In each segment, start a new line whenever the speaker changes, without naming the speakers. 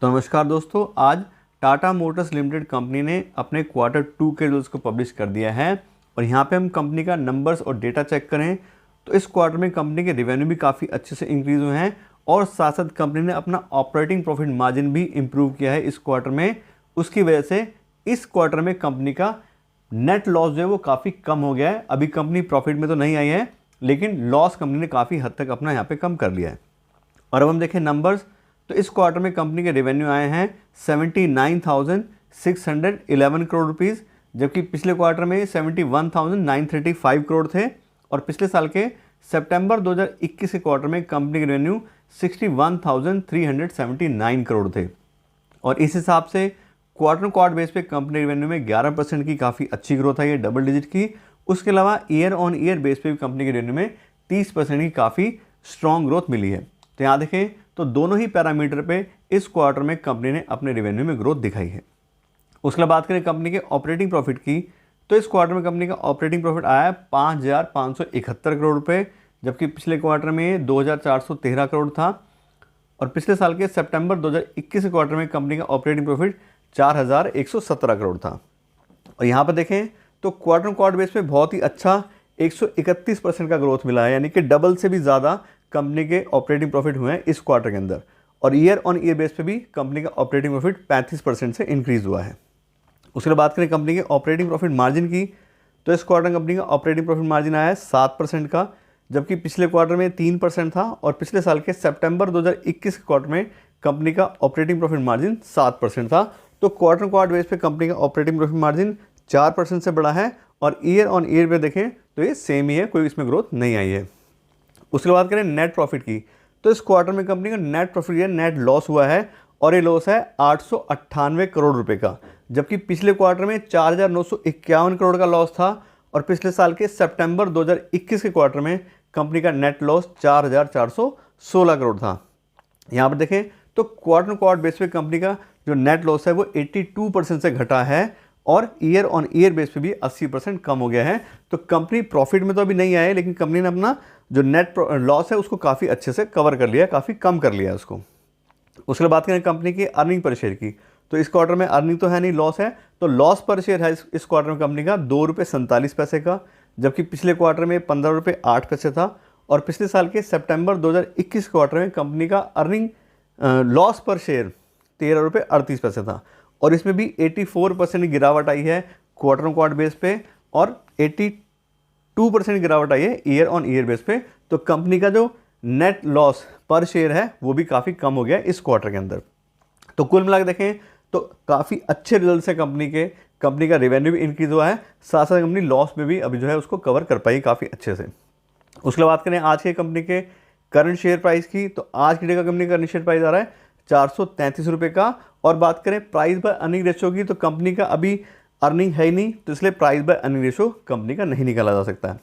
तो नमस्कार दोस्तों, आज टाटा मोटर्स लिमिटेड कंपनी ने अपने क्वार्टर 2 के रिजल्ट्स को पब्लिश कर दिया है और यहाँ पे हम कंपनी का नंबर्स और डेटा चेक करें तो इस क्वार्टर में कंपनी के रेवेन्यू भी काफ़ी अच्छे से इंक्रीज़ हुए हैं और साथ साथ कंपनी ने अपना ऑपरेटिंग प्रॉफिट मार्जिन भी इम्प्रूव किया है इस क्वार्टर में। उसकी वजह से इस क्वार्टर में कंपनी का नेट लॉस जो है वो काफ़ी कम हो गया है। अभी कंपनी प्रॉफिट में तो नहीं आई है, लेकिन लॉस कंपनी ने काफ़ी हद तक अपना यहाँ पे कम कर लिया है। और अब हम देखें नंबर्स, तो इस क्वार्टर में कंपनी के रेवेन्यू आए हैं 79,611 करोड़ रुपीज़, जबकि पिछले क्वार्टर में 71,935 करोड़ थे और पिछले साल के सितंबर 2021 के क्वार्टर में कंपनी के रेवेन्यू 61,379 करोड़ थे। और इस हिसाब से क्वार्टर बेस पे कंपनी रेवेन्यू में 11% की काफ़ी अच्छी ग्रोथ आई है, डबल डिजिट की। उसके अलावा ईयर ऑन ईयर बेस पे भी कंपनी के रेवेन्यू में 30% की काफ़ी स्ट्रॉन्ग ग्रोथ मिली है। तो यहाँ देखें तो दोनों ही पैरामीटर पे इस क्वार्टर में कंपनी ने अपने रेवेन्यू में ग्रोथ दिखाई है। उसके बाद बात करें कंपनी के ऑपरेटिंग प्रॉफिट की, तो इस क्वार्टर में कंपनी का ऑपरेटिंग प्रॉफिट आया है 5,571 करोड़ रुपए, जबकि पिछले क्वार्टर में 2,413 करोड़ था और पिछले साल के सितंबर 2021 के क्वार्टर में कंपनी का ऑपरेटिंग प्रॉफिट 4,117 करोड़ था। और यहाँ पर देखें तो क्वार्टर बेस पे बहुत ही अच्छा 131% का ग्रोथ मिला है, यानी कि डबल से भी ज़्यादा कंपनी के ऑपरेटिंग प्रॉफिट हुए हैं इस क्वार्टर के अंदर। और ईयर ऑन ईयर बेस पे भी कंपनी का ऑपरेटिंग प्रॉफिट 35% से इंक्रीज़ हुआ है। उसके बाद बात करें कंपनी के ऑपरेटिंग प्रॉफिट मार्जिन की, तो इस क्वार्टर कंपनी का ऑपरेटिंग प्रॉफिट मार्जिन आया है 7% का, जबकि पिछले क्वार्टर में 3% था और पिछले साल के सितंबर 2021 के क्वार्टर में कंपनी का ऑपरेटिंग प्रॉफिट मार्जिन 7% था। तो क्वार्टर बेस पे कंपनी का ऑपरेटिंग प्रॉफिट मार्जिन 4% से बढ़ा है और ईयर ऑन ईयर पे देखें तो ये सेम ही है, कोई इसमें ग्रोथ नहीं आई है। उसके बाद करें नेट प्रॉफिट की, तो इस क्वार्टर में कंपनी का नेट प्रॉफिट या नेट लॉस हुआ है और ये लॉस है 898 करोड़ रुपए का, जबकि पिछले क्वार्टर में 4,951 करोड़ का लॉस था और पिछले साल के सितंबर 2021 के क्वार्टर में कंपनी का नेट लॉस 4,416 करोड़ था। यहाँ पर देखें तो क्वार्टर बेस पे कंपनी का जो नेट लॉस है वो 82% से घटा है और ईयर ऑन ईयर बेस पे भी 80% कम हो गया है। तो कंपनी प्रॉफिट में तो अभी नहीं आया, लेकिन कंपनी ने अपना जो नेट लॉस है उसको काफ़ी अच्छे से कवर कर लिया है, काफ़ी कम कर लिया है उसको। उसके बाद बात करें कंपनी की अर्निंग पर शेयर की, तो इस क्वार्टर में अर्निंग तो है नहीं, लॉस है, तो लॉस पर शेयर है इस क्वार्टर में कंपनी का 2 रुपये 47 पैसे का, जबकि पिछले क्वार्टर में 15 रुपये 8 पैसे था और पिछले साल के सितंबर 2021 क्वार्टर में कंपनी का अर्निंग लॉस पर शेयर 13 रुपये 38 पैसे था और इसमें भी 84% की गिरावट आई है क्वार्टर बेस पे और 82% गिरावट आई है ईयर ऑन ईयर बेस पे। तो कंपनी का जो नेट लॉस पर शेयर है वो भी काफ़ी कम हो गया इस क्वार्टर के अंदर। तो कुल मिलाकर देखें तो काफ़ी अच्छे रिजल्ट्स है कंपनी का रेवेन्यू भी इंक्रीज हुआ है, साथ साथ कंपनी लॉस में भी अभी जो है उसको कवर कर पाई काफ़ी अच्छे से। उसके बाद बात करें आज के कंपनी के करंट शेयर प्राइस की, तो आज की डेट का कंपनी का करंट शेयर प्राइस आ रहा है 433 रुपये का। और बात करें प्राइस बाय अर्निंग रेशियो की, तो कंपनी का अभी अर्निंग है ही नहीं, तो इसलिए price by earning ratio company का नहीं निकाला जा सकता है।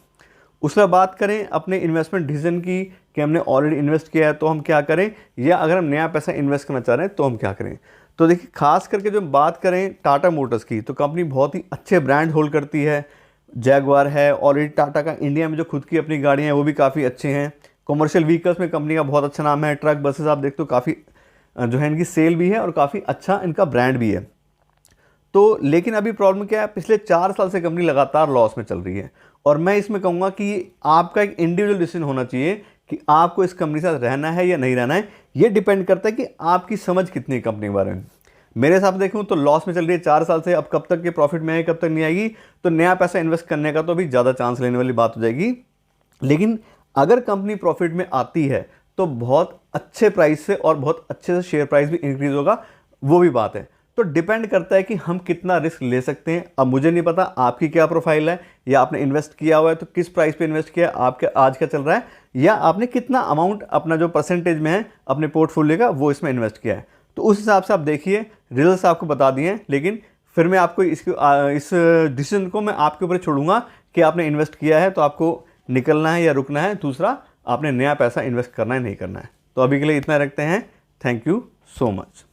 उसके बाद बात करें अपने इन्वेस्टमेंट डिसीजन की कि हमने ऑलरेडी इन्वेस्ट किया है तो हम क्या करें, या अगर हम नया पैसा इन्वेस्ट करना चाह रहे हैं तो हम क्या करें। तो देखिए खास करके जो बात करें टाटा मोटर्स की, तो कंपनी बहुत ही अच्छे ब्रांड होल्ड करती है। जैगवार है, ऑलरेडी टाटा का इंडिया में जो खुद की अपनी गाड़ियाँ हैं वो भी काफ़ी अच्छे हैं। कमर्शियल व्हीकल्स में कंपनी का बहुत अच्छा नाम है, ट्रक बसेस आप देखते हो काफ़ी जो है इनकी सेल भी है और काफ़ी अच्छा इनका ब्रांड भी है। तो लेकिन अभी प्रॉब्लम क्या है, पिछले 4 साल से कंपनी लगातार लॉस में चल रही है और मैं इसमें कहूँगा कि आपका एक इंडिविजुअल डिसीजन होना चाहिए कि आपको इस कंपनी के साथ रहना है या नहीं रहना है। ये डिपेंड करता है कि आपकी समझ कितनी है कंपनी के बारे में। मेरे हिसाब से देखूँ तो लॉस में चल रही है 4 साल से, अब कब तक के प्रॉफिट में आएगी कब तक नहीं आएगी, तो नया पैसा इन्वेस्ट करने का तो अभी ज़्यादा चांस लेने वाली बात हो जाएगी। लेकिन अगर कंपनी प्रॉफिट में आती है तो बहुत अच्छे प्राइस से और बहुत अच्छे से शेयर प्राइस भी इंक्रीज होगा, वो भी बात है। तो डिपेंड करता है कि हम कितना रिस्क ले सकते हैं। अब मुझे नहीं पता आपकी क्या प्रोफाइल है, या आपने इन्वेस्ट किया हुआ है तो किस प्राइस पे इन्वेस्ट किया, आपके आज क्या चल रहा है, या आपने कितना अमाउंट अपना जो परसेंटेज में है अपने पोर्टफोलियो का वो इसमें इन्वेस्ट किया है। तो उस हिसाब से आप देखिए, रिजल्ट्स आपको बता दिए, लेकिन फिर मैं आपको इस डिसीजन को मैं आपके ऊपर छोड़ूंगा कि आपने इन्वेस्ट किया है तो आपको निकलना है या रुकना है, दूसरा आपने नया पैसा इन्वेस्ट करना है नहीं करना है। तो अभी के लिए इतना रखते हैं। Thank you so much.